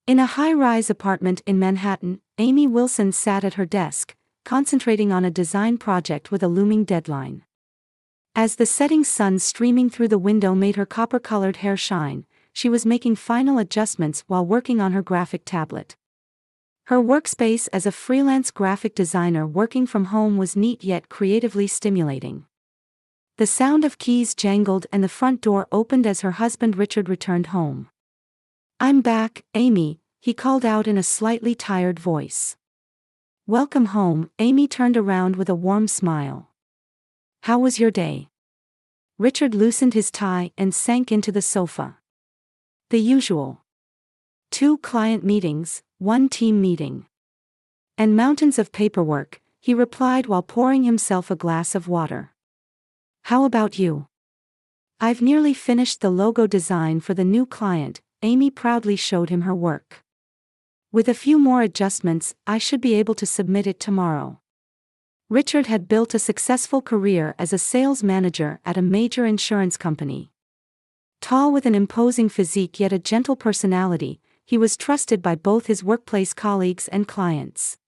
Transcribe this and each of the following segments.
In a high-rise apartment in Manhattan, Amy Wilson sat at her desk, concentrating on a design project with a looming deadline. As the setting sun streaming through the window made her copper-colored hair shine, she was making final adjustments while working on her graphic tablet. Her workspace as a freelance graphic designer working from home was neat yet creatively stimulating. The sound of keys jangled and the front door opened as her husband Richard returned home. "I'm back, Amy," he called out in a slightly tired voice. "Welcome home," Amy turned around with a warm smile. "How was your day?" Richard loosened his tie and sank into the sofa. "The usual. 2 client meetings, 1 team meeting. And mountains of paperwork," he replied while pouring himself a glass of water. "How about you?" "I've nearly finished the logo design for the new client," Amy proudly showed him her work. "With a few more adjustments, I should be able to submit it tomorrow." Richard had built a successful career as a sales manager at a major insurance company. Tall with an imposing physique yet a gentle personality, he was trusted by both his workplace colleagues and clients.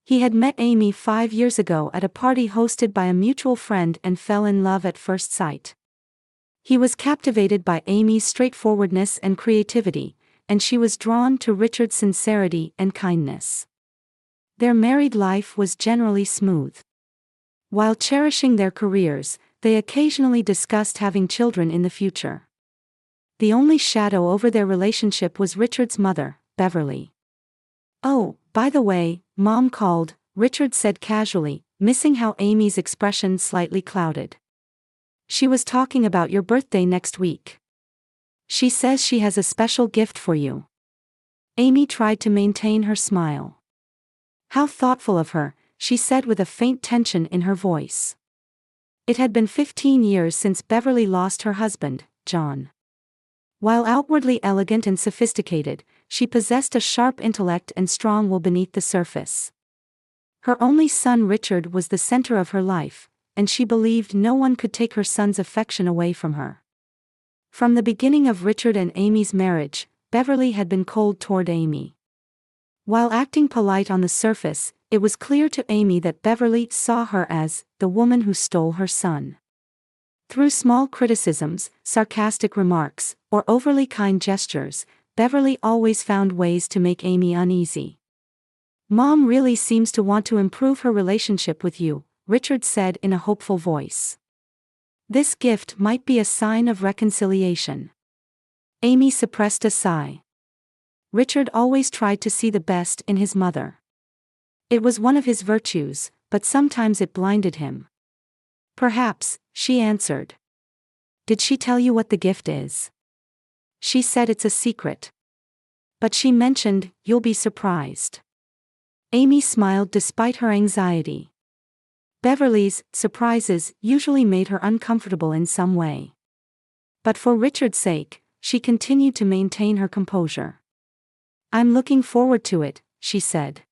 He had met Amy 5 years ago at a party hosted by a mutual friend and fell in love at first sight. He was captivated by Amy's straightforwardness and creativity, and she was drawn to Richard's sincerity and kindness. Their married life was generally smooth. While cherishing their careers, they occasionally discussed having children in the future. The only shadow over their relationship was Richard's mother, Beverly. "Oh, by the way, Mom called," Richard said casually, missing how Amy's expression slightly clouded. "She was talking about your birthday next week. She says she has a special gift for you." Amy tried to maintain her smile. "How thoughtful of her," she said with a faint tension in her voice. It had been 15 years since Beverly lost her husband, John. While outwardly elegant and sophisticated, she possessed a sharp intellect and strong will beneath the surface. Her only son Richard was the center of her life, and she believed no one could take her son's affection away from her. From the beginning of Richard and Amy's marriage, Beverly had been cold toward Amy. While acting polite on the surface, it was clear to Amy that Beverly saw her as the woman who stole her son. Through small criticisms, sarcastic remarks, or overly kind gestures, Beverly always found ways to make Amy uneasy. "Mom really seems to want to improve her relationship with you," Richard said in a hopeful voice. "This gift might be a sign of reconciliation." Amy suppressed a sigh. Richard always tried to see the best in his mother. It was one of his virtues, but sometimes it blinded him. "Perhaps," she answered. "Did she tell you what the gift is?" "She said it's a secret. But she mentioned, you'll be surprised." Amy smiled despite her anxiety. Beverly's surprises usually made her uncomfortable in some way. But for Richard's sake, she continued to maintain her composure. "I'm looking forward to it," she said.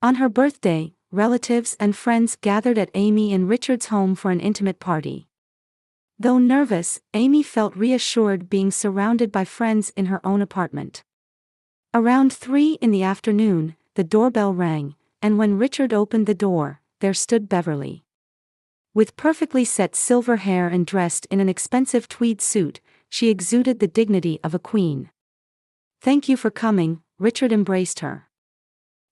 On her birthday, relatives and friends gathered at Amy and Richard's home for an intimate party. Though nervous, Amy felt reassured being surrounded by friends in her own apartment. Around 3 in the afternoon, the doorbell rang, and when Richard opened the door, there stood Beverly. With perfectly set silver hair and dressed in an expensive tweed suit, she exuded the dignity of a queen. "Thank you for coming," Richard embraced her.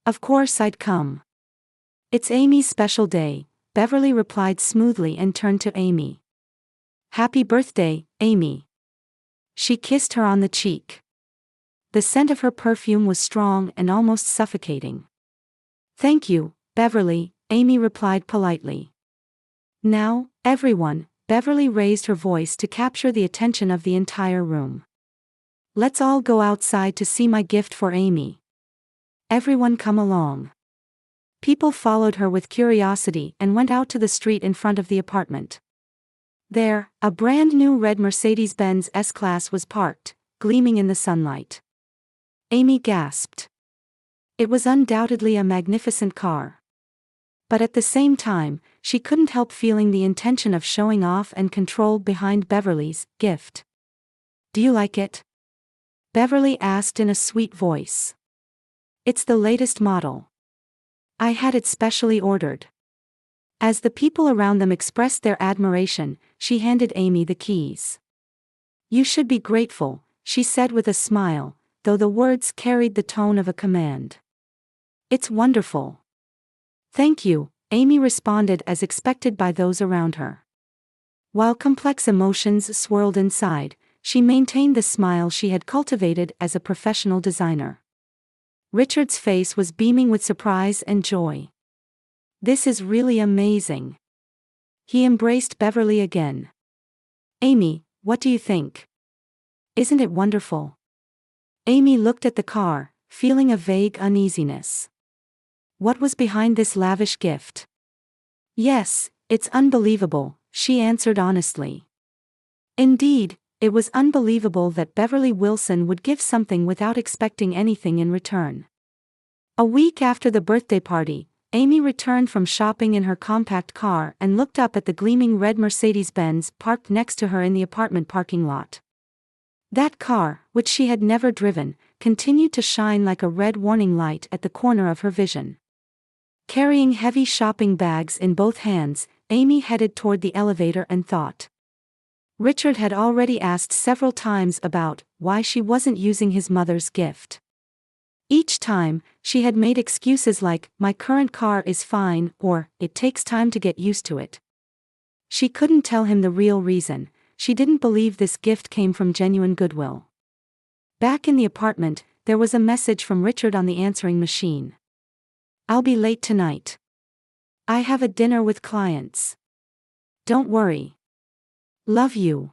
"Of course I'd come. It's Amy's special day," Beverly replied smoothly and turned to Amy. "Happy birthday, Amy." She kissed her on the cheek. The scent of her perfume was strong and almost suffocating. "Thank you, Beverly," Amy replied politely. "Now, everyone," Beverly raised her voice to capture the attention of the entire room. "Let's all go outside to see my gift for Amy. Everyone come along." People followed her with curiosity and went out to the street in front of the apartment. There, a brand new red Mercedes-Benz S-Class was parked, gleaming in the sunlight. Amy gasped. It was undoubtedly a magnificent car. But at the same time, she couldn't help feeling the intention of showing off and control behind Beverly's gift. "Do you like it?" Beverly asked in a sweet voice. It's the latest model. I had it specially ordered. As the people around them expressed their admiration, she handed Amy the keys. You should be grateful, she said with a smile, though the words carried the tone of a command. It's wonderful. Thank you, Amy responded as expected by those around her. While complex emotions swirled inside, she maintained the smile she had cultivated as a professional designer. Richard's face was beaming with surprise and joy. This is really amazing. He embraced Beverly again. Amy, what do you think? Isn't it wonderful? Amy looked at the car, feeling a vague uneasiness. What was behind this lavish gift? Yes, it's unbelievable, she answered honestly. Indeed, it was unbelievable that Beverly Wilson would give something without expecting anything in return. A week after the birthday party, Amy returned from shopping in her compact car and looked up at the gleaming red Mercedes-Benz parked next to her in the apartment parking lot. That car, which she had never driven, continued to shine like a red warning light at the corner of her vision. Carrying heavy shopping bags in both hands, Amy headed toward the elevator and thought. Richard had already asked several times about why she wasn't using his mother's gift. Each time, she had made excuses like, my current car is fine, or, it takes time to get used to it. She couldn't tell him the real reason. She didn't believe this gift came from genuine goodwill. Back in the apartment, there was a message from Richard on the answering machine. I'll be late tonight. I have a dinner with clients. Don't worry. Love you.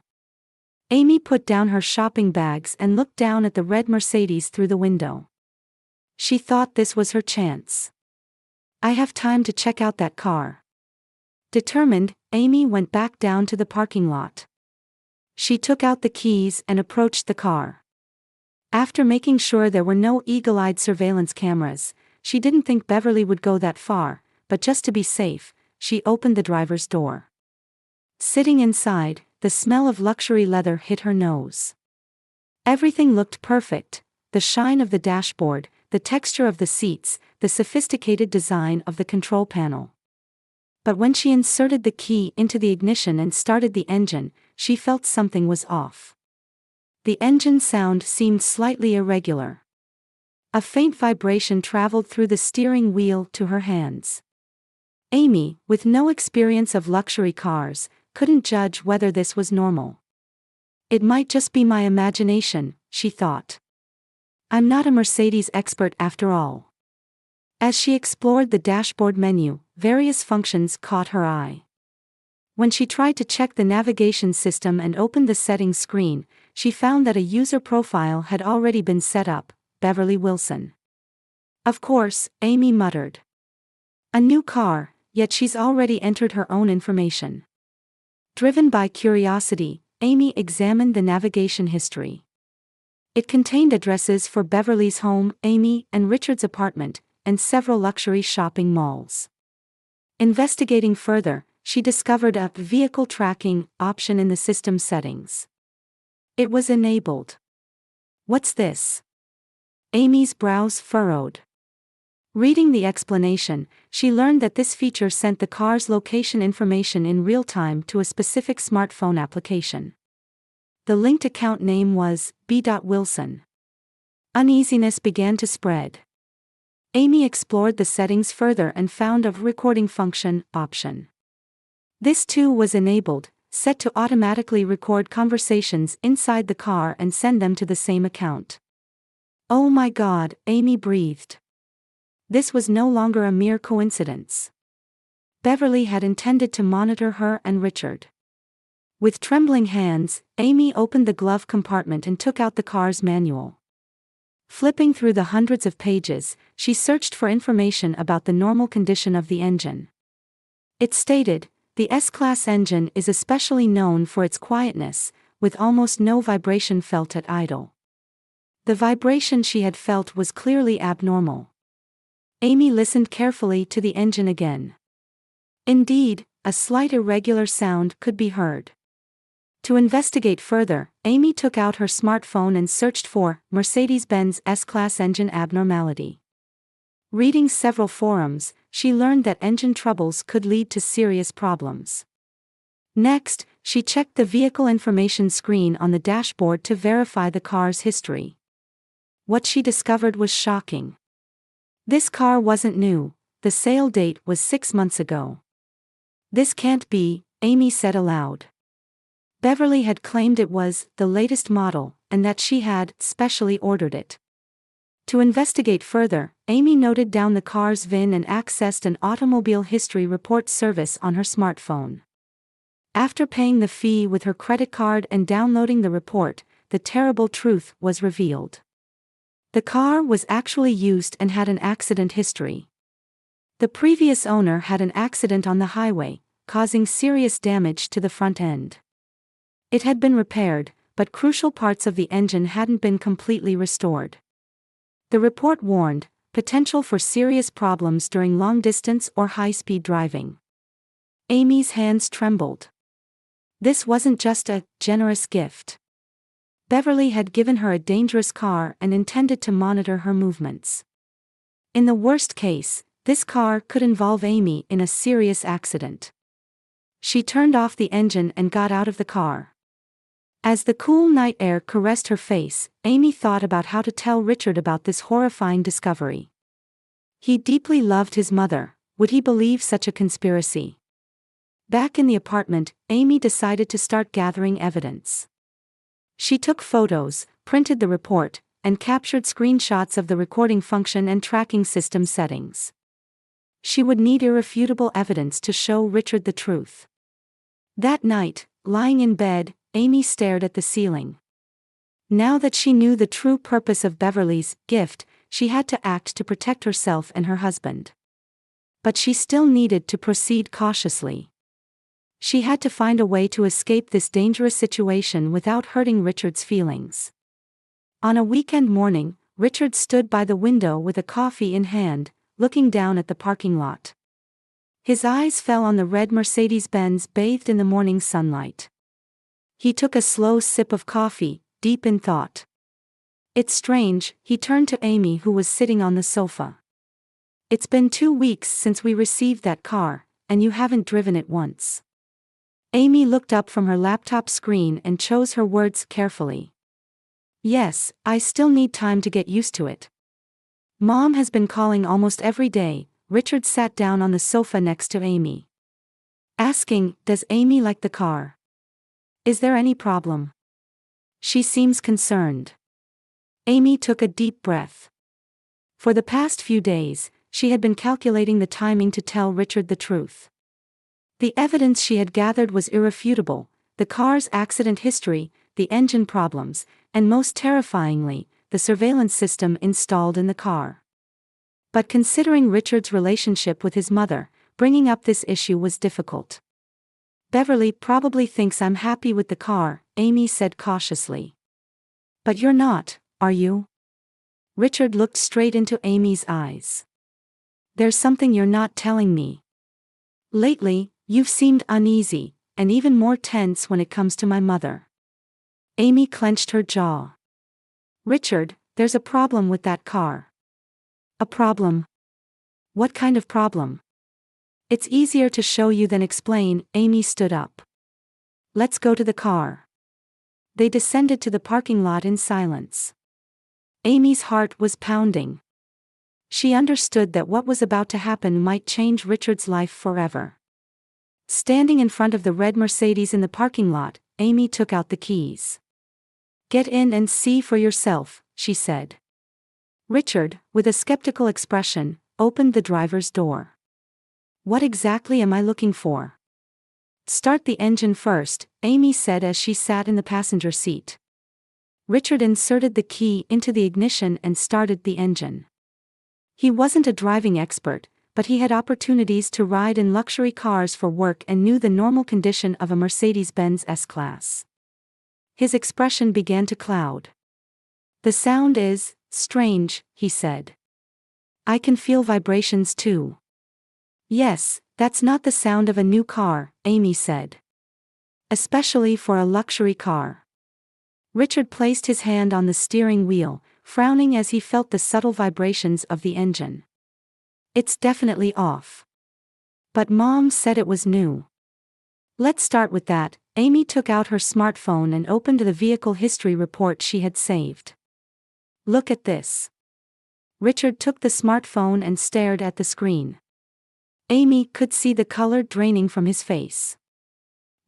Amy put down her shopping bags and looked down at the red Mercedes through the window. She thought this was her chance. I have time to check out that car. Determined, Amy went back down to the parking lot. She took out the keys and approached the car. After making sure there were no eagle-eyed surveillance cameras, she didn't think Beverly would go that far, but just to be safe, she opened the driver's door. Sitting inside, the smell of luxury leather hit her nose. Everything looked perfect: the shine of the dashboard, the texture of the seats, the sophisticated design of the control panel. But when she inserted the key into the ignition and started the engine, she felt something was off. The engine sound seemed slightly irregular. A faint vibration traveled through the steering wheel to her hands. Amy, with no experience of luxury cars, couldn't judge whether this was normal. It might just be my imagination, she thought. I'm not a Mercedes expert after all. As she explored the dashboard menu, various functions caught her eye. When she tried to check the navigation system and opened the settings screen, she found that a user profile had already been set up: Beverly Wilson. Of course, Amy muttered. A new car, yet she's already entered her own information. Driven by curiosity, Amy examined the navigation history. It contained addresses for Beverly's home, Amy and Richard's apartment, and several luxury shopping malls. Investigating further, she discovered a vehicle tracking option in the system settings. It was enabled. What's this? Amy's brows furrowed. Reading the explanation, she learned that this feature sent the car's location information in real time to a specific smartphone application. The linked account name was B. Wilson. Uneasiness began to spread. Amy explored the settings further and found a recording function option. This too was enabled, set to automatically record conversations inside the car and send them to the same account. Oh my God, Amy breathed. This was no longer a mere coincidence. Beverly had intended to monitor her and Richard. With trembling hands, Amy opened the glove compartment and took out the car's manual. Flipping through the hundreds of pages, she searched for information about the normal condition of the engine. It stated, the S-Class engine is especially known for its quietness, with almost no vibration felt at idle. The vibration she had felt was clearly abnormal. Amy listened carefully to the engine again. Indeed, a slight irregular sound could be heard. To investigate further, Amy took out her smartphone and searched for Mercedes-Benz S-Class engine abnormality. Reading several forums, she learned that engine troubles could lead to serious problems. Next, she checked the vehicle information screen on the dashboard to verify the car's history. What she discovered was shocking. This car wasn't new, the sale date was 6 months ago. "This can't be," Amy said aloud. Beverly had claimed it was the latest model, and that she had specially ordered it. To investigate further, Amy noted down the car's VIN and accessed an automobile history report service on her smartphone. After paying the fee with her credit card and downloading the report, the terrible truth was revealed. The car was actually used and had an accident history. The previous owner had an accident on the highway, causing serious damage to the front end. It had been repaired, but crucial parts of the engine hadn't been completely restored. The report warned, potential for serious problems during long-distance or high-speed driving. Amy's hands trembled. This wasn't just a generous gift. Beverly had given her a dangerous car and intended to monitor her movements. In the worst case, this car could involve Amy in a serious accident. She turned off the engine and got out of the car. As the cool night air caressed her face, Amy thought about how to tell Richard about this horrifying discovery. He deeply loved his mother. Would he believe such a conspiracy? Back in the apartment, Amy decided to start gathering evidence. She took photos, printed the report, and captured screenshots of the recording function and tracking system settings. She would need irrefutable evidence to show Richard the truth. That night, lying in bed, Amy stared at the ceiling. Now that she knew the true purpose of Beverly's gift, she had to act to protect herself and her husband. But she still needed to proceed cautiously. She had to find a way to escape this dangerous situation without hurting Richard's feelings. On a weekend morning, Richard stood by the window with a coffee in hand, looking down at the parking lot. His eyes fell on the red Mercedes-Benz bathed in the morning sunlight. He took a slow sip of coffee, deep in thought. "It's strange," he turned to Amy, who was sitting on the sofa. "It's been 2 weeks since we received that car, and you haven't driven it once." Amy looked up from her laptop screen and chose her words carefully. "Yes, I still need time to get used to it. Mom has been calling almost every day." Richard sat down on the sofa next to Amy. Asking, "Does Amy like the car? Is there any problem? She seems concerned." Amy took a deep breath. For the past few days, she had been calculating the timing to tell Richard the truth. The evidence she had gathered was irrefutable: the car's accident history, the engine problems, and most terrifyingly, the surveillance system installed in the car. But considering Richard's relationship with his mother, bringing up this issue was difficult. "Beverly probably thinks I'm happy with the car," Amy said cautiously. "But you're not, are you?" Richard looked straight into Amy's eyes. "There's something you're not telling me. Lately, you've seemed uneasy, and even more tense when it comes to my mother." Amy clenched her jaw. "Richard, there's a problem with that car." "A problem? What kind of problem?" "It's easier to show you than explain." Amy stood up. "Let's go to the car." They descended to the parking lot in silence. Amy's heart was pounding. She understood that what was about to happen might change Richard's life forever. Standing in front of the red Mercedes in the parking lot, Amy took out the keys. "Get in and see for yourself," she said. Richard, with a skeptical expression, opened the driver's door. "What exactly am I looking for?" "Start the engine first," Amy said as she sat in the passenger seat. Richard inserted the key into the ignition and started the engine. He wasn't a driving expert, but he had opportunities to ride in luxury cars for work and knew the normal condition of a Mercedes-Benz S-Class. His expression began to cloud. "The sound is strange," he said. "I can feel vibrations too." "Yes, that's not the sound of a new car," Amy said. especially for a luxury car. Richard placed his hand on the steering wheel, frowning as he felt the subtle vibrations of the engine. It's definitely off. But Mom said it was new. Let's start with that. Amy took out her smartphone and opened the vehicle history report she had saved. Look at this. Richard took the smartphone and stared at the screen. Amy could see the color draining from his face.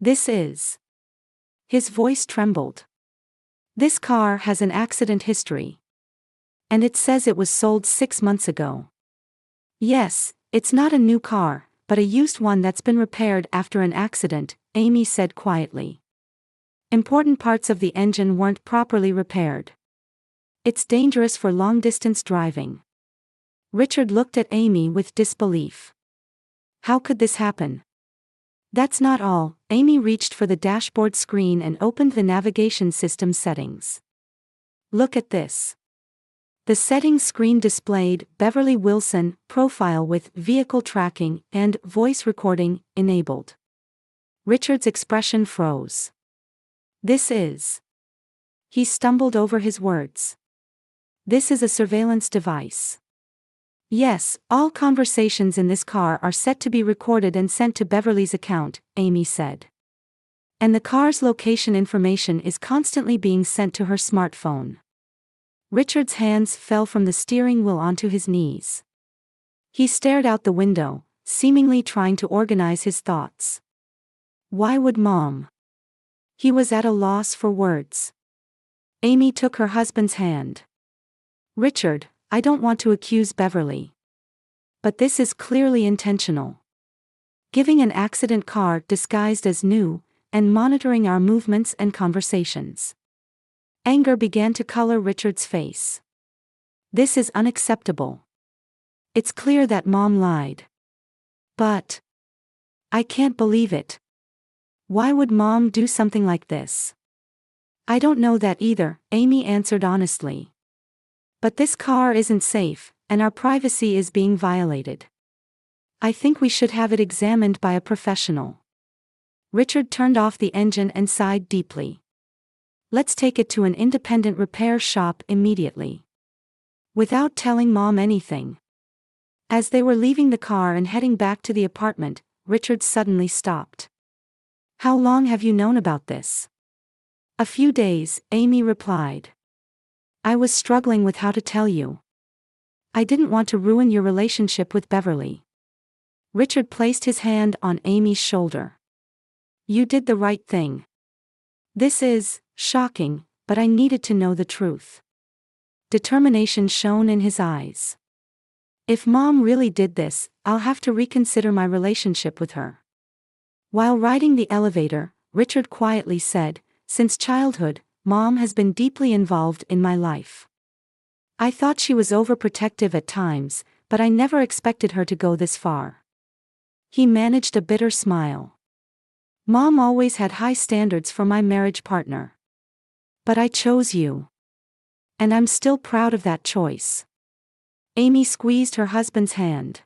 This is. His voice trembled. This car has an accident history. And it says it was sold 6 months ago. Yes, it's not a new car, but a used one that's been repaired after an accident, Amy said quietly. Important parts of the engine weren't properly repaired. It's dangerous for long-distance driving. Richard looked at Amy with disbelief. How could this happen? That's not all. Amy reached for the dashboard screen and opened the navigation system settings. Look at this. The settings screen displayed Beverly Wilson profile with vehicle tracking and voice recording enabled. Richard's expression froze. This is. He stumbled over his words. This is a surveillance device. Yes, all conversations in this car are set to be recorded and sent to Beverly's account, Amy said. And the car's location information is constantly being sent to her smartphone. Richard's hands fell from the steering wheel onto his knees. He stared out the window, seemingly trying to organize his thoughts. Why would Mom? He was at a loss for words. Amy took her husband's hand. Richard, I don't want to accuse Beverly. But this is clearly intentional. Giving an accident car disguised as new, and monitoring our movements and conversations. Anger began to color Richard's face. This is unacceptable. It's clear that Mom lied. But I can't believe it. Why would Mom do something like this? I don't know that either, Amy answered honestly. But this car isn't safe, and our privacy is being violated. I think we should have it examined by a professional. Richard turned off the engine and sighed deeply. Let's take it to an independent repair shop immediately. Without telling Mom anything. As they were leaving the car and heading back to the apartment, Richard suddenly stopped. How long have you known about this? A few days, Amy replied. I was struggling with how to tell you. I didn't want to ruin your relationship with Beverly. Richard placed his hand on Amy's shoulder. You did the right thing. This is shocking, but I needed to know the truth. Determination shone in his eyes. If Mom really did this, I'll have to reconsider my relationship with her. While riding the elevator, Richard quietly said, since childhood, Mom has been deeply involved in my life. I thought she was overprotective at times, but I never expected her to go this far. He managed a bitter smile. Mom always had high standards for my marriage partner. But I chose you. And I'm still proud of that choice. Amy squeezed her husband's hand.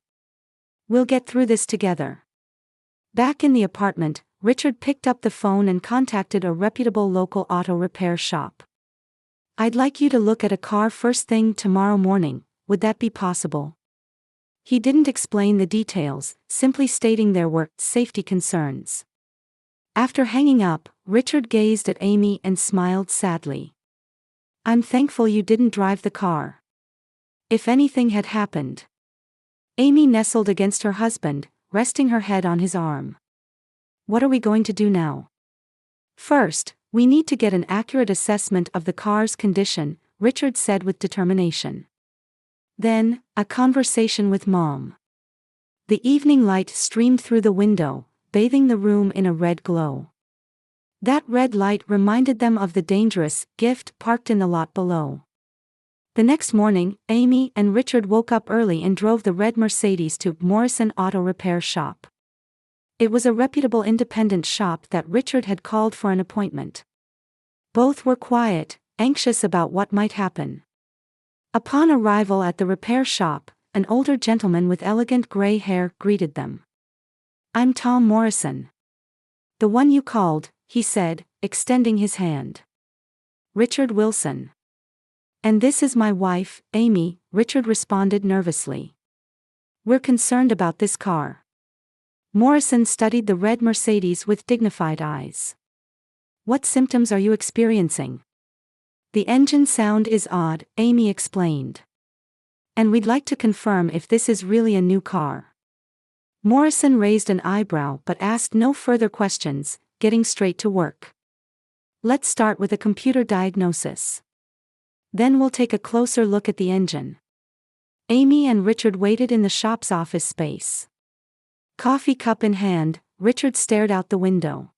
We'll get through this together. Back in the apartment, Richard picked up the phone and contacted a reputable local auto repair shop. I'd like you to look at a car first thing tomorrow morning, would that be possible? He didn't explain the details, simply stating there were safety concerns. After hanging up, Richard gazed at Amy and smiled sadly. I'm thankful you didn't drive the car. If anything had happened. Amy nestled against her husband, resting her head on his arm. What are we going to do now? First, we need to get an accurate assessment of the car's condition, Richard said with determination. Then, a conversation with Mom. The evening light streamed through the window, bathing the room in a red glow. That red light reminded them of the dangerous gift parked in the lot below. The next morning, Amy and Richard woke up early and drove the red Mercedes to Morrison Auto Repair Shop. It was a reputable independent shop that Richard had called for an appointment. Both were quiet, anxious about what might happen. Upon arrival at the repair shop, an older gentleman with elegant gray hair greeted them. I'm Tom Morrison. The one you called, he said, extending his hand. Richard Wilson. And this is my wife, Amy, Richard responded nervously. We're concerned about this car. Morrison studied the red Mercedes with dignified eyes. What symptoms are you experiencing? The engine sound is odd, Amy explained. And we'd like to confirm if this is really a new car. Morrison raised an eyebrow but asked no further questions, getting straight to work. Let's start with a computer diagnosis. Then we'll take a closer look at the engine. Amy and Richard waited in the shop's office space. Coffee cup in hand, Richard stared out the window.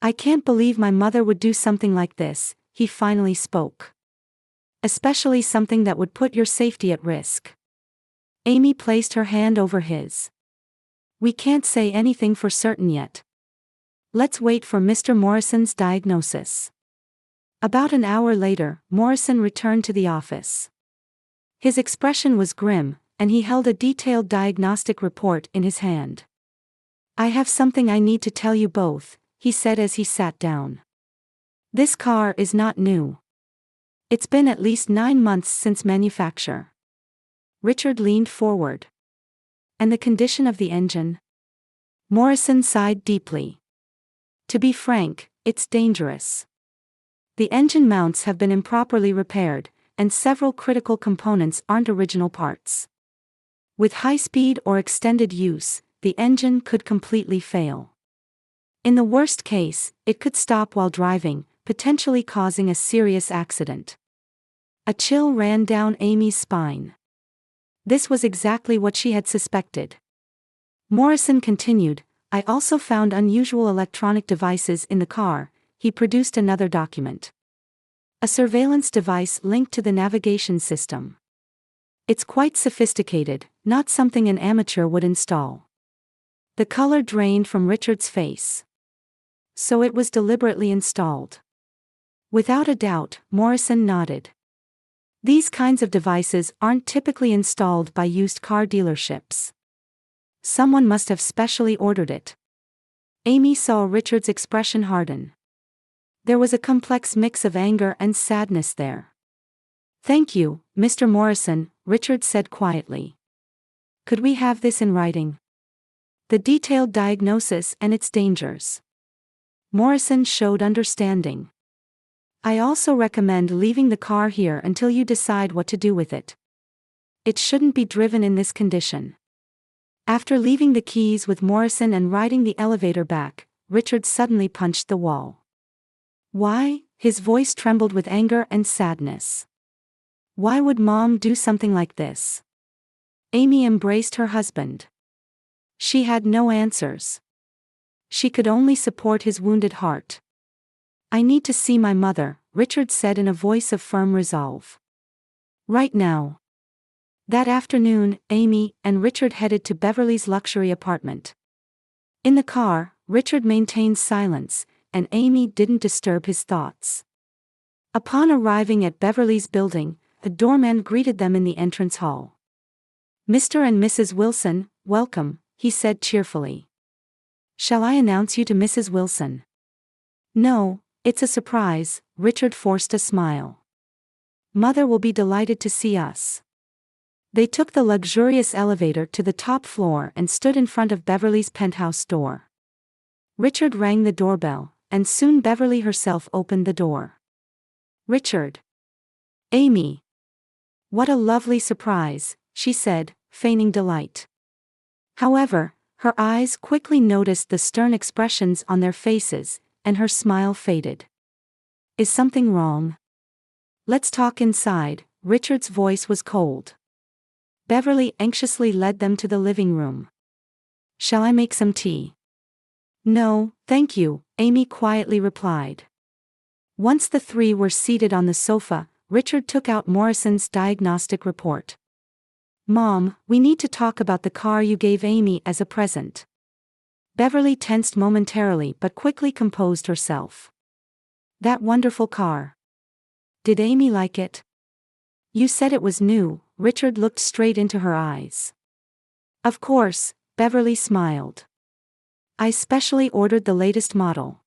I can't believe my mother would do something like this, he finally spoke. Especially something that would put your safety at risk. Amy placed her hand over his. We can't say anything for certain yet. Let's wait for Mr. Morrison's diagnosis. About an hour later, Morrison returned to the office. His expression was grim, and he held a detailed diagnostic report in his hand. I have something I need to tell you both, he said as he sat down. This car is not new. It's been at least 9 months since manufacture. Richard leaned forward. And the condition of the engine? Morrison sighed deeply. To be frank, it's dangerous. The engine mounts have been improperly repaired, and several critical components aren't original parts. With high speed or extended use, the engine could completely fail. In the worst case, it could stop while driving, potentially causing a serious accident. A chill ran down Amy's spine. This was exactly what she had suspected. Morrison continued, I also found unusual electronic devices in the car. He produced another document. A surveillance device linked to the navigation system. It's quite sophisticated, not something an amateur would install. The color drained from Richard's face. So it was deliberately installed. Without a doubt, Morrison nodded. These kinds of devices aren't typically installed by used car dealerships. Someone must have specially ordered it. Amy saw Richard's expression harden. There was a complex mix of anger and sadness there. Thank you, Mr. Morrison, Richard said quietly. Could we have this in writing? The detailed diagnosis and its dangers. Morrison showed understanding. I also recommend leaving the car here until you decide what to do with it. It shouldn't be driven in this condition. After leaving the keys with Morrison and riding the elevator back, Richard suddenly punched the wall. Why? His voice trembled with anger and sadness. Why would Mom do something like this? Amy embraced her husband. She had no answers. She could only support his wounded heart. I need to see my mother, Richard said in a voice of firm resolve. Right now. That afternoon, Amy and Richard headed to Beverly's luxury apartment. In the car, Richard maintained silence, and Amy didn't disturb his thoughts. Upon arriving at Beverly's building, a doorman greeted them in the entrance hall. Mr. and Mrs. Wilson, welcome, he said cheerfully. Shall I announce you to Mrs. Wilson? No, it's a surprise, Richard forced a smile. Mother will be delighted to see us. They took the luxurious elevator to the top floor and stood in front of Beverly's penthouse door. Richard rang the doorbell, and soon Beverly herself opened the door. Richard. Amy. What a lovely surprise, she said, feigning delight. However, her eyes quickly noticed the stern expressions on their faces, and her smile faded. Is something wrong? Let's talk inside, Richard's voice was cold. Beverly anxiously led them to the living room. Shall I make some tea? No, thank you, Amy quietly replied. Once the three were seated on the sofa, Richard took out Morrison's diagnostic report. Mom, we need to talk about the car you gave Amy as a present. Beverly tensed momentarily but quickly composed herself. That wonderful car. Did Amy like it? You said it was new, Richard looked straight into her eyes. Of course, Beverly smiled. I specially ordered the latest model.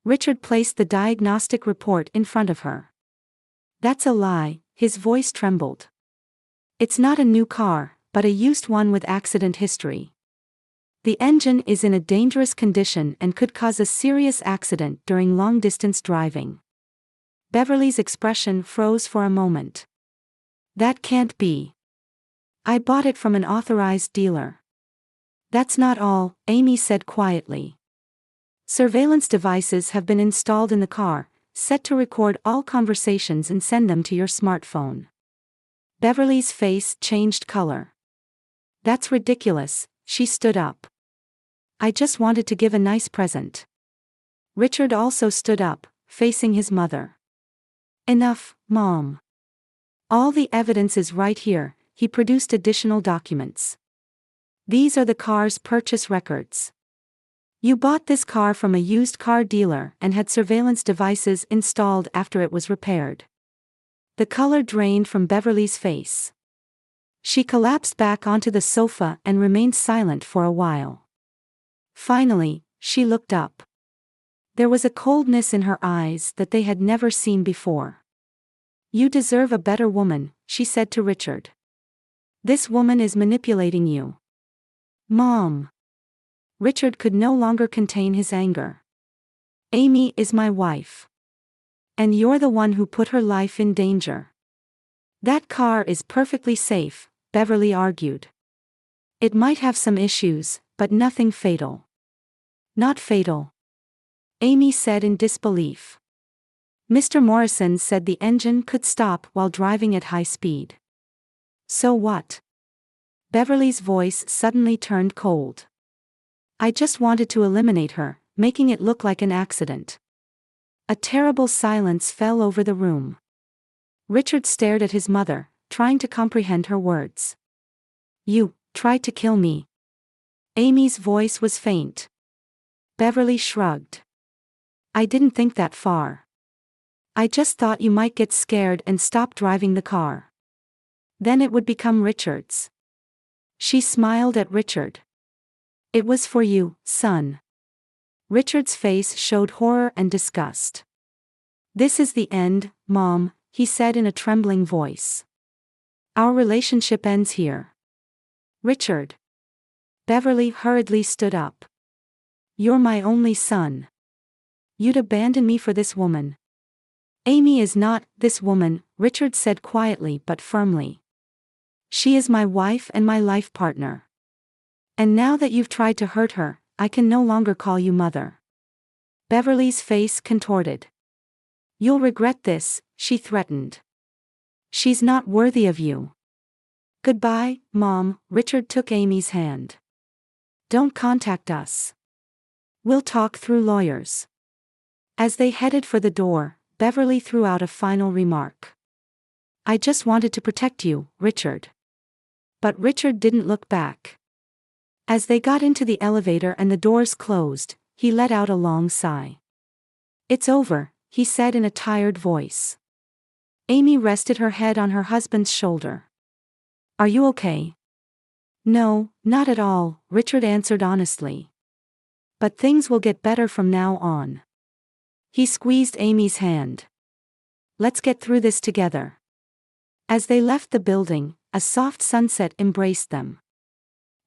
Richard placed the diagnostic report in front of her. That's a lie, his voice trembled. It's not a new car, but a used one with accident history. The engine is in a dangerous condition and could cause a serious accident during long-distance driving. Beverly's expression froze for a moment. That can't be. I bought it from an authorized dealer. That's not all, Amy said quietly. Surveillance devices have been installed in the car, set to record all conversations and send them to your smartphone. Beverly's face changed color. That's ridiculous, she stood up. I just wanted to give a nice present. Richard also stood up, facing his mother. Enough, Mom. All the evidence is right here, he produced additional documents. These are the car's purchase records. You bought this car from a used car dealer and had surveillance devices installed after it was repaired. The color drained from Beverly's face. She collapsed back onto the sofa and remained silent for a while. Finally, she looked up. There was a coldness in her eyes that they had never seen before. You deserve a better woman, she said to Richard. This woman is manipulating you. Mom. Richard could no longer contain his anger. Amy is my wife. And you're the one who put her life in danger. That car is perfectly safe, Beverly argued. It might have some issues, but nothing fatal. Not fatal. Amy said in disbelief. Mr. Morrison said the engine could stop while driving at high speed. So what? Beverly's voice suddenly turned cold. I just wanted to eliminate her, making it look like an accident. A terrible silence fell over the room. Richard stared at his mother, trying to comprehend her words. You tried to kill me. Amy's voice was faint. Beverly shrugged. I didn't think that far. I just thought you might get scared and stop driving the car. Then it would become Richard's. She smiled at Richard. It was for you, son. Richard's face showed horror and disgust. This is the end, Mom, he said in a trembling voice. Our relationship ends here. Richard. Beverly hurriedly stood up. You're my only son. You'd abandon me for this woman. Amy is not this woman, Richard said quietly but firmly. She is my wife and my life partner. And now that you've tried to hurt her, I can no longer call you mother. Beverly's face contorted. You'll regret this, she threatened. She's not worthy of you. Goodbye, Mom, Richard took Amy's hand. Don't contact us. We'll talk through lawyers. As they headed for the door, Beverly threw out a final remark. I just wanted to protect you, Richard. But Richard didn't look back. As they got into the elevator and the doors closed, he let out a long sigh. It's over, he said in a tired voice. Amy rested her head on her husband's shoulder. Are you okay? No, not at all, Richard answered honestly. But things will get better from now on. He squeezed Amy's hand. Let's get through this together. As they left the building, a soft sunset embraced them.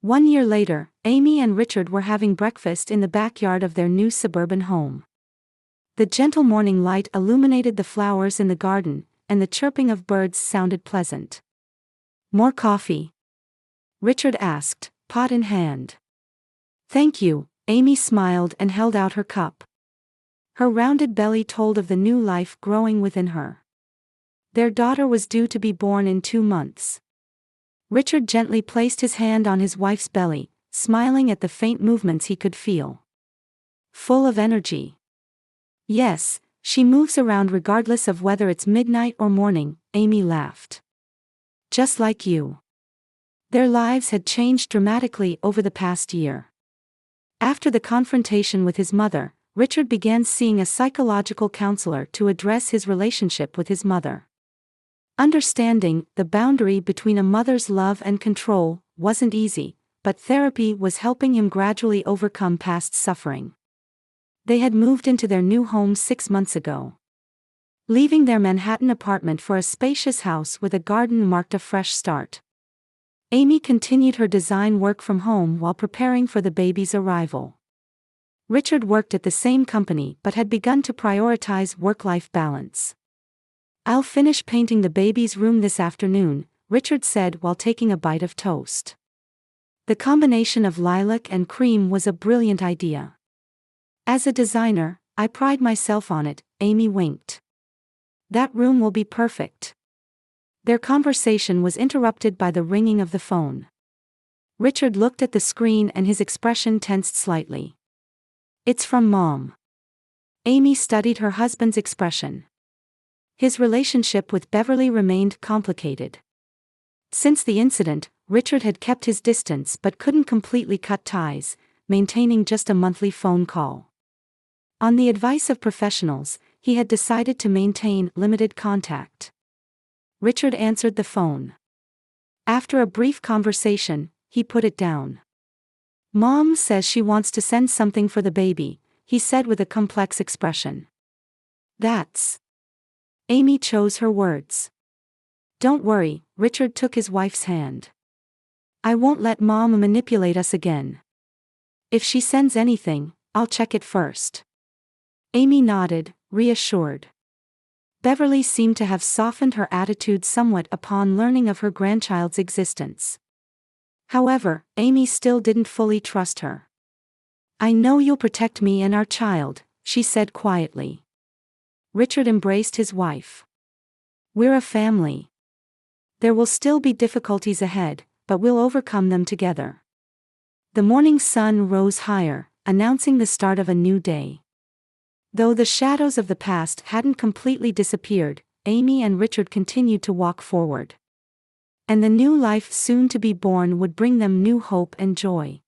1 year later, Amy and Richard were having breakfast in the backyard of their new suburban home. The gentle morning light illuminated the flowers in the garden, and the chirping of birds sounded pleasant. More coffee? Richard asked, pot in hand. Thank you, Amy smiled and held out her cup. Her rounded belly told of the new life growing within her. Their daughter was due to be born in 2 months. Richard gently placed his hand on his wife's belly, smiling at the faint movements he could feel. Full of energy. Yes, she moves around regardless of whether it's midnight or morning, Amy laughed. Just like you. Their lives had changed dramatically over the past year. After the confrontation with his mother, Richard began seeing a psychological counselor to address his relationship with his mother. Understanding the boundary between a mother's love and control wasn't easy, but therapy was helping him gradually overcome past suffering. They had moved into their new home 6 months ago. Leaving their Manhattan apartment for a spacious house with a garden marked a fresh start. Amy continued her design work from home while preparing for the baby's arrival. Richard worked at the same company but had begun to prioritize work-life balance. "I'll finish painting the baby's room this afternoon," Richard said while taking a bite of toast. The combination of lilac and cream was a brilliant idea. "As a designer, I pride myself on it," Amy winked. "That room will be perfect." Their conversation was interrupted by the ringing of the phone. Richard looked at the screen and his expression tensed slightly. "It's from Mom." Amy studied her husband's expression. His relationship with Beverly remained complicated. Since the incident, Richard had kept his distance but couldn't completely cut ties, maintaining just a monthly phone call. On the advice of professionals, he had decided to maintain limited contact. Richard answered the phone. After a brief conversation, he put it down. "Mom says she wants to send something for the baby," he said with a complex expression. "That's..." Amy chose her words. "Don't worry," Richard took his wife's hand. "I won't let Mom manipulate us again. If she sends anything, I'll check it first." Amy nodded, reassured. Beverly seemed to have softened her attitude somewhat upon learning of her grandchild's existence. However, Amy still didn't fully trust her. "I know you'll protect me and our child," she said quietly. Richard embraced his wife. "We're a family. There will still be difficulties ahead, but we'll overcome them together." The morning sun rose higher, announcing the start of a new day. Though the shadows of the past hadn't completely disappeared, Amy and Richard continued to walk forward. And the new life soon to be born would bring them new hope and joy.